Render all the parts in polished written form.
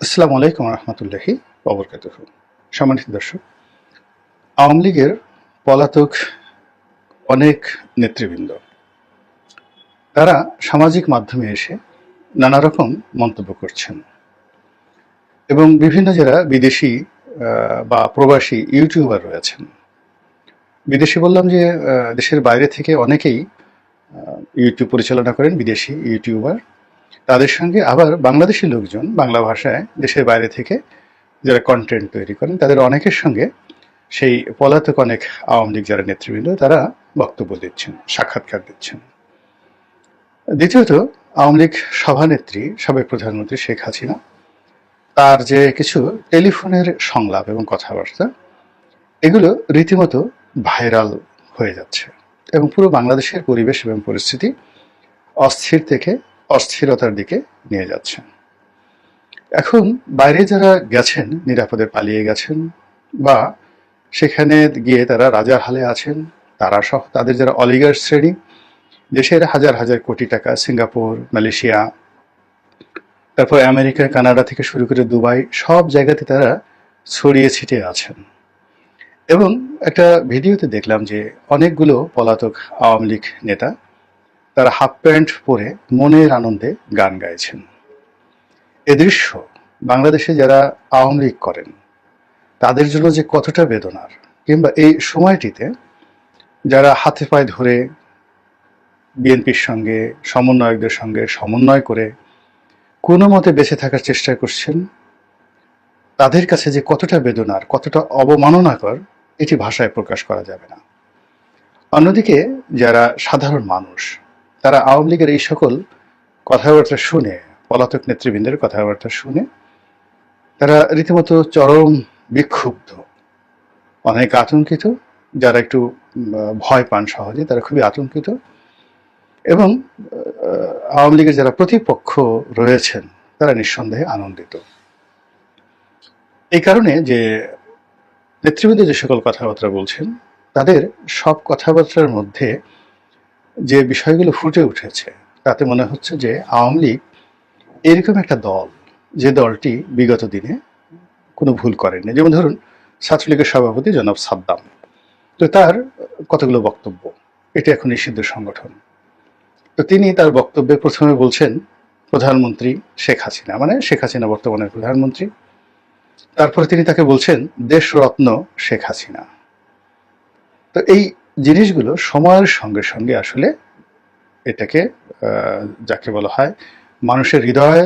আসসালামু আলাইকুম রহমতুল্লাহি ওবরকাতুহ। সম্মানিত দর্শক, আওয়ামী লীগের পলাতক অনেক নেতৃবৃন্দ তারা সামাজিক মাধ্যমে এসে নানা রকম মন্তব্য করছেন এবং বিভিন্ন যারা বিদেশি বা প্রবাসী ইউটিউবার রয়েছেন। বিদেশি বললাম যে দেশের বাইরে থেকে অনেকেই ইউটিউব পরিচালনা করেন, বিদেশি ইউটিউবার। তাদের সঙ্গে আবার বাংলাদেশি লোকজন বাংলা ভাষায় দেশের বাইরে থেকে যারা কন্টেন্ট তৈরি করেন, তাদের অনেকের সঙ্গে সেই পলাতক অনেক আওয়ামী লীগ যারা নেতৃবৃন্দ তারা বক্তব্য দিচ্ছেন, সাক্ষাৎকার দিচ্ছেন। দ্বিতীয়ত, আওয়ামী লীগ সভানেত্রী সাবেক প্রধানমন্ত্রী শেখ হাসিনা তার যে কিছু টেলিফোনের সংলাপ এবং কথাবার্তা, এগুলো রীতিমতো ভাইরাল হয়ে যাচ্ছে এবং পুরো বাংলাদেশের পরিবেশ এবং পরিস্থিতি অস্থির থেকে অস্থিরতার দিকে নিয়ে যাচ্ছে। এখন বাইরে যারা গেছেন, নিরাপদে পালিয়ে গেছেন বা সেখানে গিয়ে তারা রাজার হালে আছেন, তারা সহ তাদের যারা অলিগার শ্রেণী, দেশের হাজার হাজার কোটি টাকা সিঙ্গাপুর, মালয়েশিয়া, তারপর আমেরিকা, কানাডা থেকে শুরু করে দুবাই, সব জায়গাতে তারা ছড়িয়ে ছিটিয়ে আছেন। এবং একটা ভিডিওতে দেখলাম যে অনেকগুলো পলাতক আওয়ামী লীগ নেতা তারা হাফ প্যান্ট পরে মনের আনন্দে গান গাইছেন। এ দৃশ্য বাংলাদেশে যারা আওয়ামী লীগ করেন তাদের জন্য যে কতটা বেদনার, কিংবা এই সময়টিতে যারা হাতে পায়ে ধরে বিএনপির সঙ্গে সমন্বয়কদের সঙ্গে সমন্বয় করে কোনো মতে বেঁচে থাকার চেষ্টা করছেন, তাদের কাছে যে কতটা বেদনার, কতটা অবমাননাকর, এটি ভাষায় প্রকাশ করা যাবে না। অন্যদিকে যারা সাধারণ মানুষ তারা আওয়ামী লীগের এই সকল কথাবার্তা শুনে, পলাতক নেতৃবৃন্দের কথাবার্তা শুনে তারা রীতিমতো চরম বিক্ষুব্ধ, অনেক আতঙ্কিত। যারা একটু ভয় পান সহজে তারা খুবই আতঙ্কিত এবং আওয়ামী লীগের যারা প্রতিপক্ষ রয়েছেন তারা নিঃসন্দেহে আনন্দিত। এই কারণে যে নেতৃবৃন্দ যে সকল কথাবার্তা বলছেন, তাদের সব কথাবার্তার মধ্যে যে বিষয়গুলো ফুটে উঠেছে তাতে মনে হচ্ছে যে আওয়ামী লীগ এরকম একটা দল, যে দলটি বিগত দিনে কোনো ভুল করেনি। যেমন ধরুন ছাত্রলীগের সভাপতি জনাব সাদ্দাম, তো তার কতগুলো বক্তব্য, এটি এখন নিষিদ্ধ সংগঠন। তো তিনি তার বক্তব্যে প্রথমে বলছেন প্রধানমন্ত্রী শেখ হাসিনা, মানে শেখ হাসিনা বর্তমানের প্রধানমন্ত্রী। তারপরে তিনি তাকে বলছেন দেশরত্ন শেখ হাসিনা। তো এই জিনিসগুলো সময়ের সঙ্গে সঙ্গে আসলে এটাকে যাকে বলা হয় মানুষের হৃদয়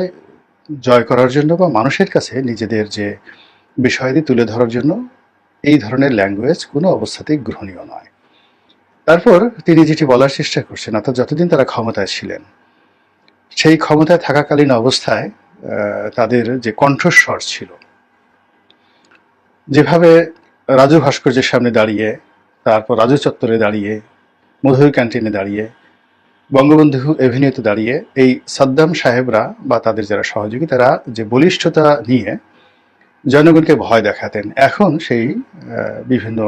জয় করার জন্য বা মানুষের কাছে নিজেদের যে বিষয়াদি তুলে ধরার জন্য এই ধরনের ল্যাঙ্গুয়েজ কোনো অবস্থাতেই গ্রহণীয় নয়। তারপর তিনি যেটি বলার চেষ্টা করছেন, অর্থাৎ যতদিন তারা ক্ষমতায় ছিলেন, সেই ক্ষমতায় থাকাকালীন অবস্থায় তাদের যে কণ্ঠস্বর ছিল, যেভাবে রাজু ভাস্কর্যের সামনে দাঁড়িয়ে, তারপর রাজু চত্বরে দাঁড়িয়ে, মধুর ক্যান্টিনে দাঁড়িয়ে, বঙ্গবন্ধু এভিনিউতে দাঁড়িয়ে এই সাদ্দাম সাহেবরা বা তাদের যারা সহযোগী তারা যে বলিষ্ঠতা নিয়ে জনগণকে ভয় দেখাতেন, এখন সেই বিভিন্ন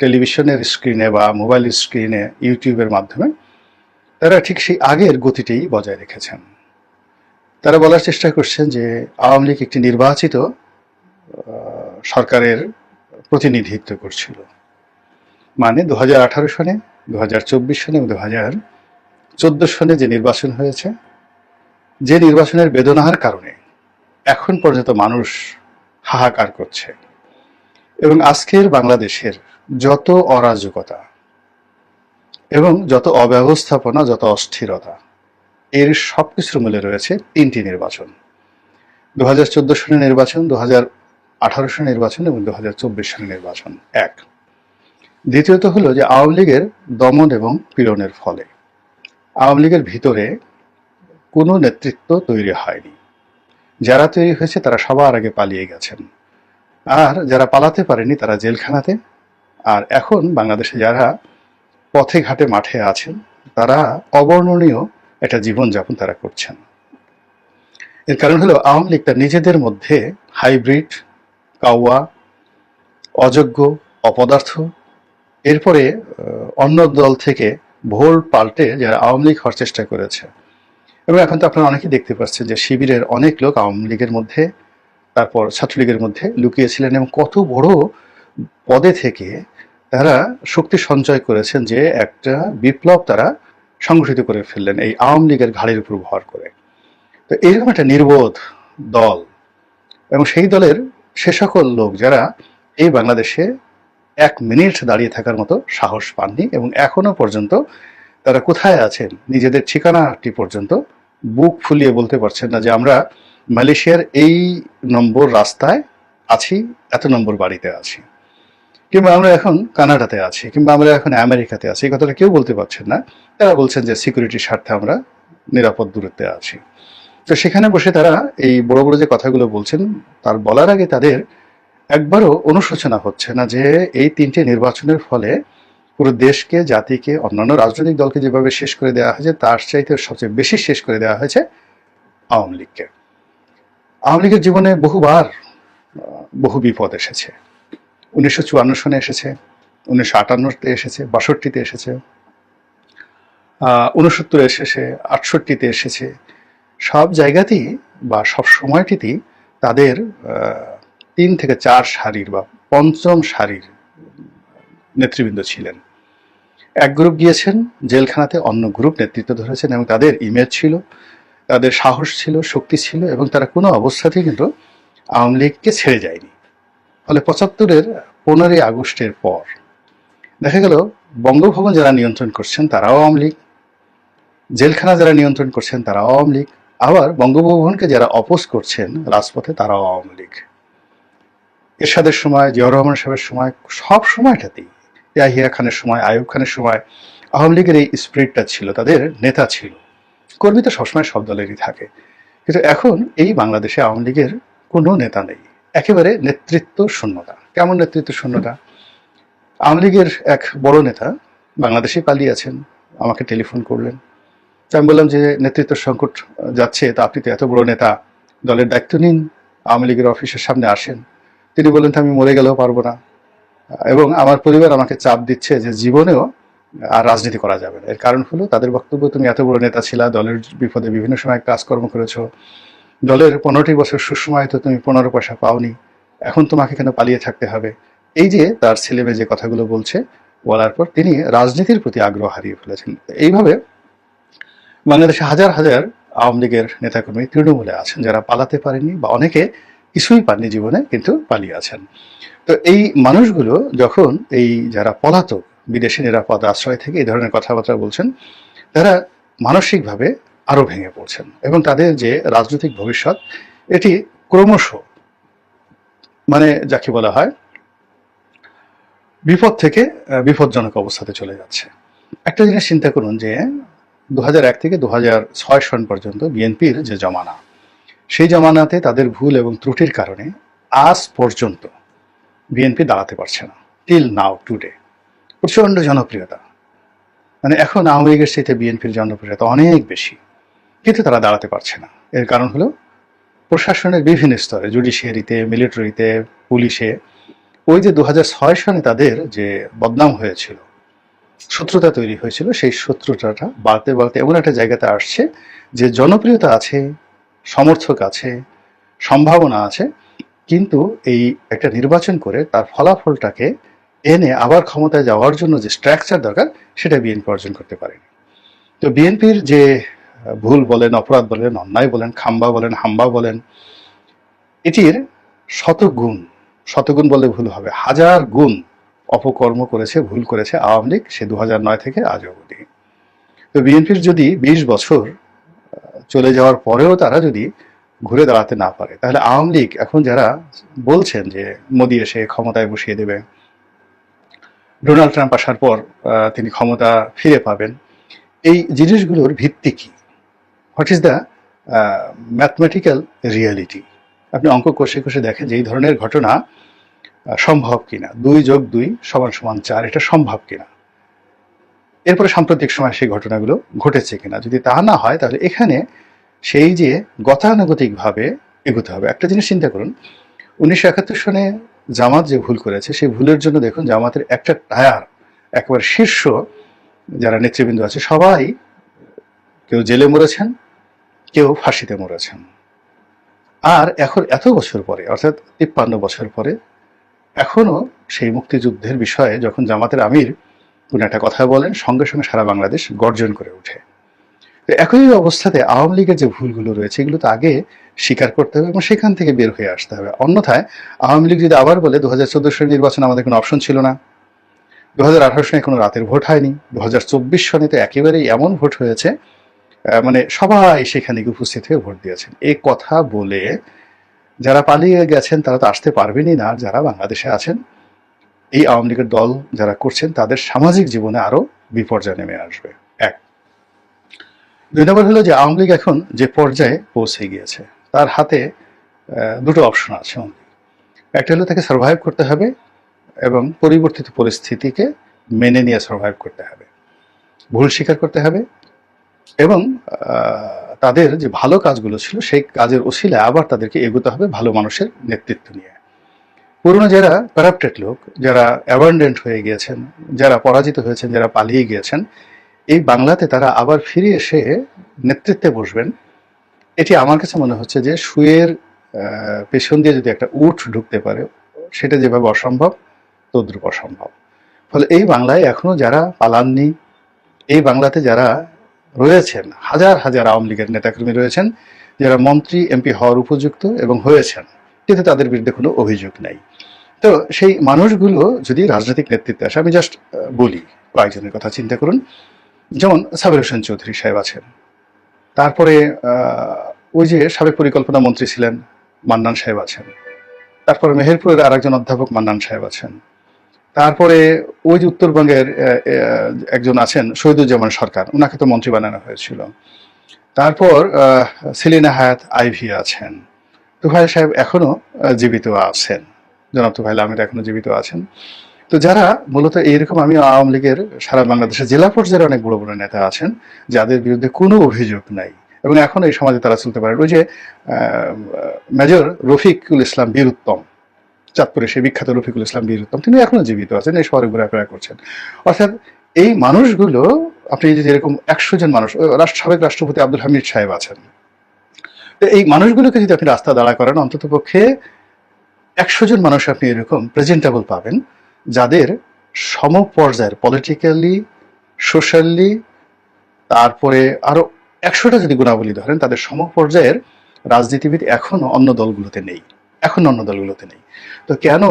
টেলিভিশনের স্ক্রিনে বা মোবাইল স্ক্রিনে, ইউটিউবের মাধ্যমে তারা ঠিক সেই আগের গতিটাই বজায় রেখেছেন। তারা বলার চেষ্টা করছেন যে আওয়ামী লীগ একটি নির্বাচিত সরকারের প্রতিনিধিত্ব করছিল, মানে 2018 সনে, 2024 সনে এবং 2014 সনে যে নির্বাচন হয়েছে, যে নির্বাচনের বেদনার কারণে এখন পর্যন্ত মানুষ হাহাকার করছে এবং আজকের বাংলাদেশের যত অরাজকতা এবং যত অব্যবস্থাপনা, যত অস্থিরতা, এর সবকিছুর মূলে রয়েছে তিনটি নির্বাচন: 2014 সনের নির্বাচন, 2018 সনের নির্বাচন এবং 2024 সনের নির্বাচন। এক। দ্বিতীয়ত হলো যে আওয়ামী লীগের দমন এবং পীড়নের ফলে আওয়ামী লীগের ভিতরে কোনো নেতৃত্ব তৈরি হয়নি। যারা তৈরি হয়েছে তারা সবার আগে পালিয়ে গেছেন, আর যারা পালাতে পারেনি তারা জেলখানাতে। আর এখন বাংলাদেশে যারা পথে ঘাটে মাঠে আছেন তারা অবর্ণনীয় একটা জীবনযাপন তারা করছেন। এর কারণ হলো আওয়ামী লীগ তার নিজেদের মধ্যে হাইব্রিড, কাউয়া, অযোগ্য, অপদার্থ, এরপরে অন্য দল থেকে ভোল পাল্টে যারা আওয়ামী লীগ হওয়ার চেষ্টা করেছে। এবং এখন তো আপনারা অনেকেই দেখতে পাচ্ছেন যে শিবিরের অনেক লোক আওয়ামী লীগের মধ্যে তারপর ছাত্রলীগের মধ্যে লুকিয়েছিলেন এবং কত বড় পদে থেকে তারা শক্তি সঞ্চয় করেছেন যে একটা বিপ্লব তারা সংগঠিত করে ফেললেন এই আওয়ামী লীগের ঘাড়ের উপর ভর করে। তো এইরকম একটা নির্বোধ দল এবং সেই দলের সে সকল লোক যারা এই বাংলাদেশে 1 মিনিট দাঁড়িয়ে থাকার মতো সাহস পাননি এবং এখনো পর্যন্ত তারা কোথায় আছেন নিজেদের ঠিকানাটি পর্যন্ত বুক ফুলিয়ে বলতে পারছেন না যে আমরা মালয়েশিয়ার এই নম্বর রাস্তায় আছি, এত নম্বর বাড়িতে আছি, কিংবা আমরা এখন কানাডাতে আছি, কিংবা আমরা এখন আমেরিকাতে আছি, এই কথাটা কেউ বলতে পারছেন না। তারা বলছেন যে সিকিউরিটির স্বার্থে আমরা নিরাপদ দূরত্বে আছি। তো সেখানে বসে তারা এই বড় বড় যে কথাগুলো বলছেন তার বলার আগে তাদের একবারও অনুশোচনা হচ্ছে না যে এই 3টে নির্বাচনের ফলে পুরো দেশকে, জাতিকে, অন্যান্য রাজনৈতিক দলকে যেভাবে শেষ করে দেওয়া হয়েছে তার চাইতে সবচেয়ে বেশি শেষ করে দেওয়া হয়েছে আওয়ামী লীগকে। আওয়ামী লীগের জীবনে বহুবার বহু বিপদ এসেছে। 1954 সনে এসেছে, 1958-তে এসেছে, 62-তে এসেছে, 69-এ এসেছে, 68-তে এসেছে। সব জায়গাতেই বা সব সময়টিতেই তাদের 3 থেকে 4 সারির বা পঞ্চম সারির নেতৃবৃন্দ ছিলেন। এক গ্রুপ গিয়েছেন জেলখানাতে, অন্য গ্রুপ নেতৃত্ব ধরেছেন এবং তাদের ইমেজ ছিল, তাদের সাহস ছিল, শক্তি ছিল এবং তারা কোনো অবস্থাতেই কিন্তু আওয়ামী লীগকে ছেড়ে যায়নি। ফলে 75-এর 15ই আগস্টের পর দেখা গেল বঙ্গভবন যারা নিয়ন্ত্রণ করছেন তারাও আওয়ামী লীগ, জেলখানা যারা নিয়ন্ত্রণ করছেন তারাও আওয়ামী লীগ, আবার বঙ্গভবনকে যারা অপোজ করছেন রাজপথে তারাও আওয়ামী লীগ। এরশাদের সময়, জিয়াউর রহমান সাহেবের সময়, সব সময়টাতেই, ইয়াহিয়া খানের সময়, আইয়ুব খানের সময় আওয়ামী লীগের এই স্পিরিটটা ছিল, তাদের নেতা ছিল। কর্মী তো সবসময় সব দলেরই থাকে, কিন্তু এখন এই বাংলাদেশে আওয়ামী লীগের কোনো নেতা নেই, একেবারে নেতৃত্ব শূন্যতা। কেমন নেতৃত্ব শূন্যতা? আওয়ামী লীগের এক বড় নেতা বাংলাদেশে পালিয়ে আছেন, আমাকে টেলিফোন করলেন। আমি বললাম যে নেতৃত্ব সংকট যাচ্ছে, তা আপনি তো এত বড় নেতা, দলের দায়িত্ব নিন, আওয়ামী লীগের অফিসের সামনে আসেন। তিনি বললেন আমি মরে গেলেও পারবো না, এবং আমার পরিবার আমাকে চাপ দিচ্ছে যে জীবনেও আর রাজনীতি করা যাবে না। এর কারণ হলো তাদের বক্তব্য, তুমি এত বড় নেতা ছিলা, দলের বিপদে বিভিন্ন সময় কাজকর্ম করেছো, দলের 15টি বছর সুসময় তো তুমি 15 পয়সা পাওনি, এখন তোমাকে কেন পালিয়ে থাকতে হবে। এই যে তার ছেলেমেয়ে যে কথাগুলো বলছে, বলার পর তিনি রাজনীতির প্রতি আগ্রহ হারিয়ে ফেলেছেন। এইভাবে বাংলাদেশে হাজার হাজার আওয়ামী লীগের নেতাকর্মী তৃণমূলে আছেন যারা পালাতে পারেননি বা অনেকে কিছুই পাননি জীবনে, কিন্তু পালিয়ে আছেন। তো এই মানুষগুলো যখন এই যারা পলাতক বিদেশি নিরাপদ আশ্রয় থেকে এই ধরনের কথাবার্তা বলছেন, তারা মানসিকভাবে আরো ভেঙে পড়ছেন এবং তাদের যে রাজনৈতিক ভবিষ্যৎ এটি ক্রমশ যাকে বলা হয় বিপদ থেকে বিপজ্জনক অবস্থাতে চলে যাচ্ছে। একটা জিনিস চিন্তা করুন যে 2001 থেকে 2006 সন পর্যন্ত বিএনপির যে জমানা, সেই জমানাতে তাদের ভুল এবং ত্রুটির কারণে আজ পর্যন্ত বিএনপি দাঁড়াতে পারছে না। টিল নাও টুডে প্রচন্ড জনপ্রিয়তা, এখন আওয়ামী লীগের সাথে বিএনপির জনপ্রিয়তা অনেক বেশি, কিন্তু তারা দাঁড়াতে পারছে না। এর কারণ হলো প্রশাসনের বিভিন্ন স্তরে, জুডিশিয়ারিতে, মিলিটারিতে, পুলিশে, ওই যে 2006 সনে তাদের যে বদনাম হয়েছিল, শত্রুতা তৈরি হয়েছিল, সেই শত্রুতাটা বাড়তে বাড়তে এমন একটা জায়গাতে আসছে যে জনপ্রিয়তা আছে, সমর্থক আছে, সম্ভাবনা আছে, কিন্তু এই একটা নির্বাচন করে তার ফলাফলটাকে এনে আবার ক্ষমতায় যাওয়ার জন্য যে স্ট্রাকচার দরকার সেটা বিএনপি অর্জন করতে পারেনি। তো বিএনপির যে ভুল বলেন, অপরাধ বলেন, অন্যায় বলেন, খাম্বা বলেন, হাম্বা বলেন, এটির শতগুণ বললে ভুল হবে, 1000 গুণ অপকর্ম করেছে, ভুল করেছে আওয়ামী লীগ সে 2009 থেকে আজ অবধি। তো বিএনপির যদি 20 বছর চলে যাওয়ার পরেও তারা যদি ঘুরে দাঁড়াতে না পারে, তাহলে আওয়ামী লীগ এখন যারা বলছেন যে মোদি এসে ক্ষমতায় বসিয়ে দেবে, ডোনাল্ড ট্রাম্প আসার পর তিনি ক্ষমতা ফিরে পাবেন, এই জিনিসগুলোর ভিত্তি কি? What is the mathematical reality? আপনি অঙ্ক কষে কষে দেখেন যে এই ধরনের ঘটনা সম্ভব কিনা, 2+2=4, এটা সম্ভব কিনা, এরপরে সাম্প্রতিক সময় সেই ঘটনাগুলো ঘটেছে কিনা। যদি তা না হয় তাহলে এখানে সেই যে গতানুগতিকভাবে এগোতে হবে। একটা জিনিস চিন্তা করুন, 1971 সনে জামাত যে ভুল করেছে, সেই ভুলের জন্য দেখুন জামাতের একটা টায়ার, একেবারে শীর্ষ যারা নেতৃবৃন্দ আছে সবাই কেউ জেলে মরেছেন, কেউ ফাঁসিতে মরেছেন। আর এখন এত বছর পরে, অর্থাৎ ৫৩ বছর পরে, এখনো সেই মুক্তিযুদ্ধের বিষয়ে যখন জামাতের আমির কোন একটা কথা বলেন, সঙ্গে সঙ্গে সারা বাংলাদেশ গর্জন করে ওঠে। তো একই অবস্থাতে আওয়ামী লীগের যে ভুলগুলো রয়েছে এগুলো তো আগে স্বীকার করতে হবে এবং সেখান থেকে বের হয়ে আসতে হবে। অন্যথায় আওয়ামী লীগ যদি আবার বলে ২০১৪ সালের নির্বাচন আমাদের কোনো অপশন ছিল না, ২০১৮ সনে কোনো রাতের ভোট হয়নি, ২০২৪ সনে তো একেবারেই এমন ভোট হয়েছে, মানে সবাই সেখানে গিয়ে উপস্থিত হয়ে ভোট দিয়েছেন, এই কথা বলে যারা পালিয়ে গেছেন তারা তো আসতে পারবেনই না। আর যারা বাংলাদেশে আছেন, এই আওয়ামী লীগের দল যারা করছেন তাদের সামাজিক জীবনে আরো বিপর্যয় নেমে আসবে। এক। ২ নম্বর হলো যে আওয়ামী লীগ এখন যে পর্যায়ে পৌঁছে গিয়েছে তার হাতে দুটো অপশন আছে। একটা হলো তাকে সার্ভাইভ করতে হবে এবং পরিবর্তিত পরিস্থিতিকে মেনে নিয়ে সার্ভাইভ করতে হবে, ভুল স্বীকার করতে হবে এবং তাদের যে ভালো কাজগুলো ছিল সেই কাজের ওসিলায় আবার তাদেরকে এগোতে হবে ভালো মানুষের নেতৃত্ব নিয়ে। পুরনো যারা কারাপ্টেড লোক, যারা অ্যাবান্ডেন্ট হয়ে গিয়েছেন, যারা পরাজিত হয়েছেন, যারা পালিয়ে গিয়েছেন, এই বাংলাতে তারা আবার ফিরে এসে নেতৃত্বে বসবেন। এটি আমার কাছে মনে হচ্ছে যে সুয়ের পেছন দিয়ে যদি একটা উট ঢুকতে পারে, সেটা যেভাবে অসম্ভব তদ্রুপ অসম্ভব। ফলে এই বাংলায় এখনো যারা পালাননি, এই বাংলাতে যারা রয়েছেন, হাজার হাজার আওয়ামী লীগের নেতাকর্মী রয়েছেন যারা মন্ত্রী এমপি হওয়ার উপযুক্ত এবং হয়েছেন, কিন্তু তাদের বিরুদ্ধে কোনো অভিযোগ নাই। তো সেই মানুষগুলো যদি রাজনৈতিক নেতৃত্বে আসে, আমি জাস্ট বলি কয়েকজনের কথা চিন্তা করুন। যেমন সাবের হোসেন চৌধুরী সাহেব আছেন, তারপরে ওই যে সাবেক পরিকল্পনা মন্ত্রী ছিলেন মান্নান সাহেব আছেন, তারপরে মেহেরপুরের আরেকজন অধ্যাপক মান্নান সাহেব আছেন, তারপরে ওই যে উত্তরবঙ্গের একজন আছেন শহীদুজ্জামান সরকার, ওনাকে তো মন্ত্রী বানানো হয়েছিল। তারপর সেলিনা হায়াত আইভি আছেন, তুফাইল সাহেব এখনো জীবিত আছেন, জনাব তুফাইল আহমেদ এখনো জীবিত আছেন। তো যারা মূলত এইরকম, আমি আওয়ামী লীগের সারা বাংলাদেশের জেলা পর্যায়ের অনেক বড় বড় নেতা আছেন যাদের বিরুদ্ধে কোনো অভিযোগ নাই এবং এখন এই সমাজে তারা চলতে পারেন। ওই যে মেজর রফিকুল ইসলাম বীরুত্তম, চাঁদপুরে সেই বিখ্যাত রফিকুল ইসলাম বীরুত্তম, তিনি এখনো জীবিত আছেন, এই শহরে ঘোরাফেরা করছেন। অর্থাৎ এই মানুষগুলো, আপনি যদি এরকম ১০০ জন মানুষ, সাবেক রাষ্ট্রপতি আব্দুল হামিদ সাহেব আছেন, তো এই মানুষগুলোকে যদি আপনি রাস্তা দাঁড়া করেন, অন্তত পক্ষে ১০০ জন মানুষ আপনি এরকম প্রেজেন্টেবল পাবেন যাদের সমপর্যায়ের পলিটিক্যালি, সোশ্যালি, তারপরে আরো ১০০টা যদি গুণাবলী ধরেন, তাদের সমপর্যায়ের রাজনীতিবিদ এখনো অন্য দলগুলোতে নেই, এখনো অন্য দলগুলোতে নেই। তো কেন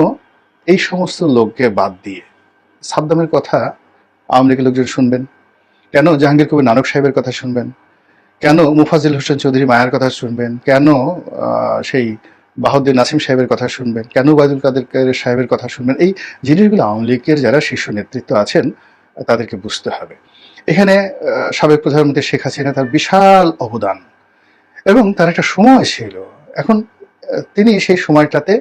এই সমস্ত লোককে বাদ দিয়ে সাদ্দামের কথা আওয়ামী লীগের লোকজন শুনবেন? কেন জাহাঙ্গীর কবির নানক সাহেবের কথা শুনবেন? কেন মুফাজ্জল হোসেন চৌধুরী মায়ার কথা শুনবেন? কেন সেই বাহাউদ্দিন নাসিম সাহেবের কথা শুনবেন? কেন ওবায়দুল কাদের সাহেবের কথা শুনবেন? এই জিনিসগুলো আওয়ামী লীগের যারা শীর্ষ নেতৃত্ব আছেন তাদেরকে বুঝতে হবে। এখানে সাবেক প্রধানমন্ত্রী শেখ হাসিনা, তার বিশাল অবদান এবং তার একটা সময় ছিল, এখন তিনি সেই সময়টাতে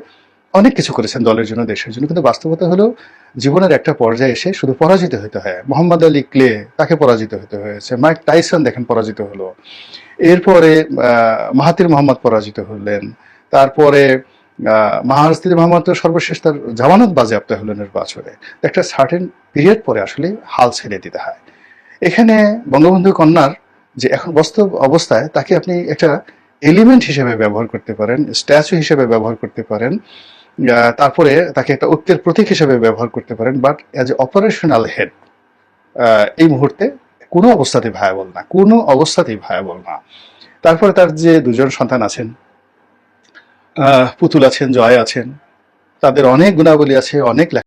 অনেক কিছু করেছেন দলের জন্য, দেশের জন্য, কিন্তু বাস্তবতা হলো জীবনের একটা পর্যায়ে এসে শুধু পরাজিত হতে হয়। মোহাম্মদ আলী ক্লে, তাকে পরাজিত হতে হয়েছে। মাইক টাইসন দেখেন পরাজিত হলো, এরপরে মাহাতির মোহাম্মদ পরাজিত হলেন, তারপরে মাহাতির মোহাম্মদ তো সর্বশেষ তার জামানত বাজেয়াপ্ত হলো নির্বাচনে। একটা সার্টেন পিরিয়ড পরে আসলে হাল ছেড়ে দিতে হয়। এখানে বঙ্গবন্ধু কন্যার যে এখন বাস্তব অবস্থায়, তাকে আপনি একটা এলিমেন্ট হিসেবে ব্যবহার করতে পারেন, স্ট্যাচু হিসেবে ব্যবহার করতে পারেন, তারপরে তাকে একটা ঐক্যের প্রতীক হিসেবে ব্যবহার করতে পারেন, but as a operational head এই মুহূর্তে কোনো অবস্থাতেই ভায়াবল না, কোনো অবস্থাতেই ভায়াবল না। তারপরে তার যে দুজন সন্তান আছেন, পুতুল আছেন, জয় আছেন, তাদের অনেক গুণাবলী আছে, অনেক